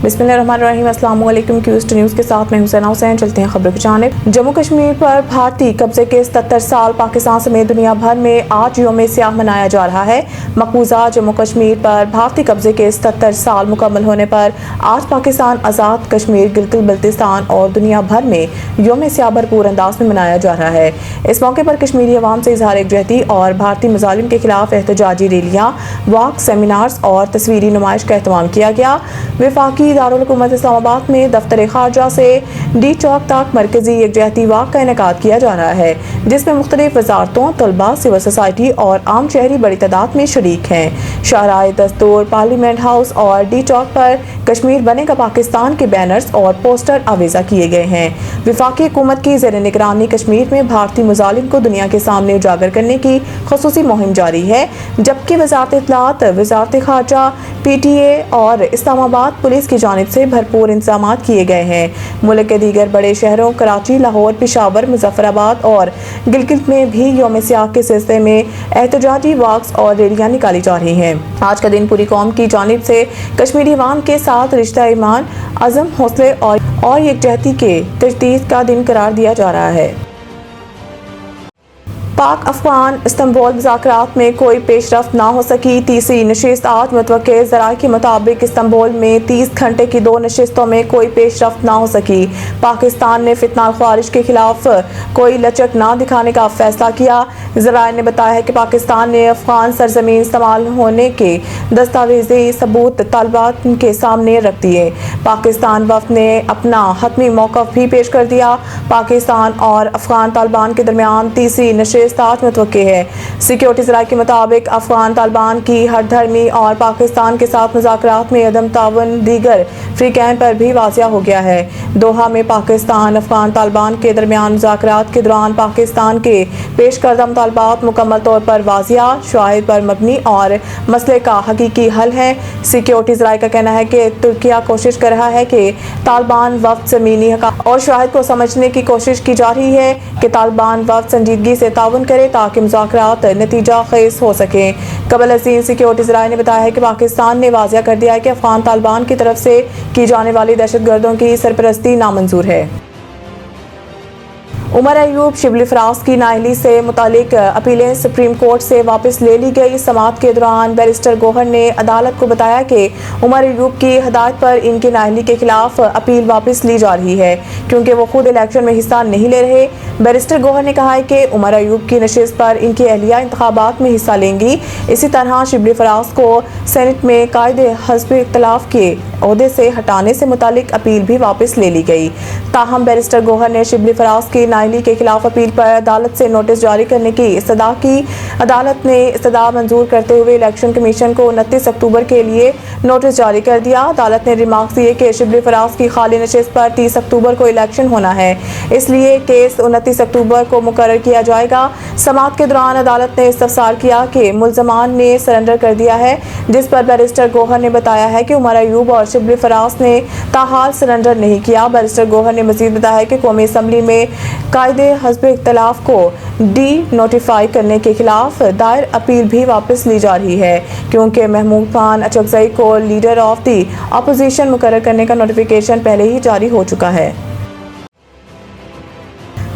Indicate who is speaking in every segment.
Speaker 1: बिस्मिल्लाहिर्रहमानिर्रहीम। अस्सलाम वालेकुम। क्यूस्ट न्यूज़ के साथ मैं हुसैन। चलते हैं खबरों की जानिब। जम्मू कश्मीर पर भारतीय कब्जे के 77 साल पाकिस्तान समेत दुनिया भर में आज यौम सियाह मनाया जा रहा है। मकबूजा जम्मू कश्मीर पर भारतीय कब्जे के 77 साल मुकम्मल होने पर आज पाकिस्तान आज़ाद कश्मीर, गिलगित बल्तिस्तान और दुनिया भर में यौम सियाह भरपूर अंदाज में मनाया जा रहा है। इस मौके पर कश्मीरी अवाम से इजहार एकजुहती और भारतीय मुजालिम के खिलाफ एहतजाजी रैलियाँ, वॉक, सेमिनार्स और तस्वीरी नुमाइश का एहतमाम किया गया। वफाकी दारुल हुकूमत इस्लामाबाद में दफ्तर खारजा से डी चौक तक मरकजी यकजहती वॉक का इनेकाद किया जा रहा है, जिसमें मुख्तलिफ वजारतों, तलबा, सिविल सोसाइटी और आम शहरी बड़ी तादाद में शरीक हैं। शाहराए दस्तूर, पार्लियामेंट हाउस और डी चौक पर कश्मीर बनेगा पाकिस्तान के बैनर्स और पोस्टर आवेजा किए गए हैं। वफाकी हुकूमत की ज़ेर निगरानी कश्मीर में भारतीय मुजालिम को दुनिया के सामने उजागर करने की खुसूसी मुहिम जारी है, जबकि वजारत इत्तलात, वजारत खारजा, PTA और इस्लामाबाद पुलिस की जानिब से भरपूर इंतजाम किए गए हैं। मुल्क के दीगर बड़े शहरों कराची, लाहौर, पेशावर, मुजफ्फराबाद और गिलगित में भी यौम सियाह के सिलसिले में एहतजाजी वॉक्स और रैलियाँ निकाली जा रही हैं। आज का दिन पूरी कौम की जानिब से कश्मीरी अवाम के साथ रिश्ता, ईमान, अज़म, हौसले और यकजहती के तजदीद का दिन करार दिया जा रहा है। पाक अफगान इस्तांबुल मुज़ाकरात में कोई पेशरफ्त ना हो सकी। तीसरी नशिस्त आज मुतवक्के ज़राए के मुताबिक इस्तांबुल में 30 घंटे की 2 नशिस्तों में कोई पेशरफ्त ना हो सकी। पाकिस्तान ने फितना ख्वारिश के खिलाफ कोई लचक ना दिखाने का फैसला किया। ज़राए ने बताया है कि पाकिस्तान ने अफगान सरजमीन इस्तेमाल होने के दस्तावेजी सबूत तालिबान के सामने रख दिए। पाकिस्तान वफ़द ने अपना हतमी मौक़िफ़ भी पेश कर दिया। पाकिस्तान और अफगान तालिबान के दरमियान तीसरी नशिस्त आज मुतवक्के है। सिक्योरिटी ज़राए के मुताबिक अफगान तालिबान की हरधर्मी और पाकिस्तान के साथ मुज़ाकरात में अदम तावन दीगर फ्रीकैन पर भी वाज़िया हो गया है। दोहा में पाकिस्तान अफगान तालिबान के दरमियान मुज़ाकरात के दौरान पाकिस्तान के पेश करदा मुतालबात मुकम्मल तौर पर वाज़िया, शवाहिद पर मबनी और मसले का हकीकी हल है। सिक्योरिटी ज़राए का कहना है कि तुर्किया कोशिश कर रहा है कि तालिबान वफ़द ज़मीनी हक़ और शवाहिद को समझने की कोशिश की जा रही है कि तालिबान वफ़द संजीदगी से तावन करे ताकि मुज़ाकरात नतीजा खेज़ हो सके। कबल अज़ीम सिक्योरिटी ज़राए ने बताया है कि पाकिस्तान ने वाज़िया कर दिया है कि अफगान तालिबान की तरफ से की जाने वाली दहशतगर्दों की सरपरस्ती नामंजूर है। उमर अयूब शिबली फराज की नाअहली से मुतालिक अपीलें सुप्रीम कोर्ट से वापस ले ली गई। समाअत के दौरान बैरिस्टर गौहर ने अदालत को बताया कि उमर अयूब की हदायत पर इनकी नाअहली के खिलाफ अपील वापस ली जा रही है, क्योंकि वो खुद इलेक्शन में हिस्सा नहीं ले रहे। बैरिस्टर गौहर ने कहा है कि उमर अयूब की नशिस्त पर इनकी अहलिया इंतखाबात में हिस्सा लेंगी। इसी तरह शिबली फराज को सेनेट में कायदे हस्ब इख्तिलाफ के ओहदे से हटाने से मुतालिक अपील भी वापस ले ली गई। ताहम बैरिस्टर गौहर ने शिबली फराज की नाअहली के खिलाफ अपील पर अदालत से नोटिस जारी करने की इस्तदा की। अदालत ने इस्तदा मंजूर करते हुए इलेक्शन कमीशन को 29 अक्टूबर के लिए नोटिस जारी कर दिया। अदालत ने रिमार्क दिए कि शिबली फराज की खाली नशिस्त पर 30 अक्टूबर को इलेक्शन होना है, इसलिए केस 29 अक्टूबर को मुकर्रर किया जाएगा। समाअत के दौरान अदालत ने इस्तफसार किया कि मुल्ज़मान ने सरेंडर कर दिया है, जिस पर बैरिस्टर गौहर ने बताया है कि उमर अयूब और शिबली फराज ने ताहाल सरेंडर नहीं किया। बैरिस्टर गौहर ने मज़ीद बताया है कि कौमी असम्बली में कायदे हस्ब इख्तिलाफ को डी नोटिफाई करने के खिलाफ दायर अपील भी वापस ली जा रही है, क्योंकि महमूद खान अचकज़ई को लीडर ऑफ दी अपोजिशन मुकर्रर करने का नोटिफिकेशन पहले ही जारी हो चुका है।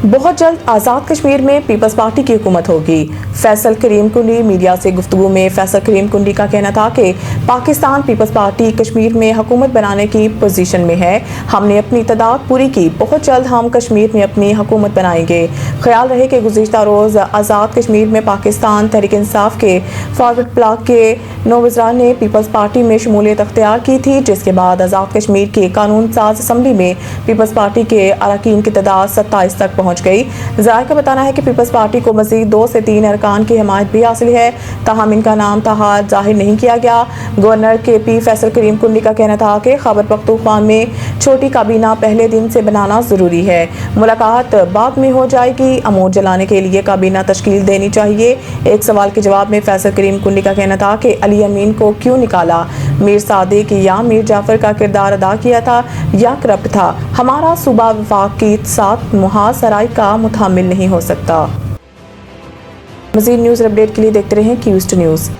Speaker 1: बहुत जल्द आज़ाद कश्मीर में पीपल्स पार्टी की हुकूमत होगी। फैसल करीम कुंडी मीडिया से गुफ्तगू में फैसल करीम कुंडी का कहना था कि पाकिस्तान पीपल्स पार्टी कश्मीर में हुकूमत बनाने की पोजीशन में है। हमने अपनी तादाद पूरी की, बहुत जल्द हम कश्मीर में अपनी हुकूमत बनाएंगे। ख्याल रहे कि गुज़िश्ता रोज़ आज़ाद कश्मीर में पाकिस्तान तहरीक इंसाफ के फॉरवर्ड ब्लॉक के 9 वज़रा ने पीपल्स पार्टी में शमूलियत अख्तियार की थी, जिसके बाद आज़ाद कश्मीर के कानून साज असम्बली में पीपल्स पार्टी के अरकान की तादाद 27 तक पहुँच गई। ज़राए का बताना है कि पीपल्स पार्टी को मज़ीद 2 से 3 अरकान की हिमायत भी हासिल है, ताहम इनका नाम ताहार जाहिर नहीं किया गया। गवर्नर KP फैसल करीम कुंडी का कहना था कि खैबर पख्तूनख्वा में छोटी काबीना पहले दिन से बनाना ज़रूरी है, मुलाकात बाद में हो जाएगी। अमूर जलाने के लिए काबीना तश्कील देनी चाहिए। एक सवाल के जवाब में फैसल करीम कुंडी का कहना था कि अली अमीन को क्यों निकाला, मीर सादिक या मीर जाफर का किरदार अदा किया था या करप्ट था। हमारा सूबा वफाक के साथ मुहासराई का मुतामिल नहीं हो सकता। मज़ीद न्यूज़ अपडेट के लिए देखते रहें क्यूस्ट न्यूज़।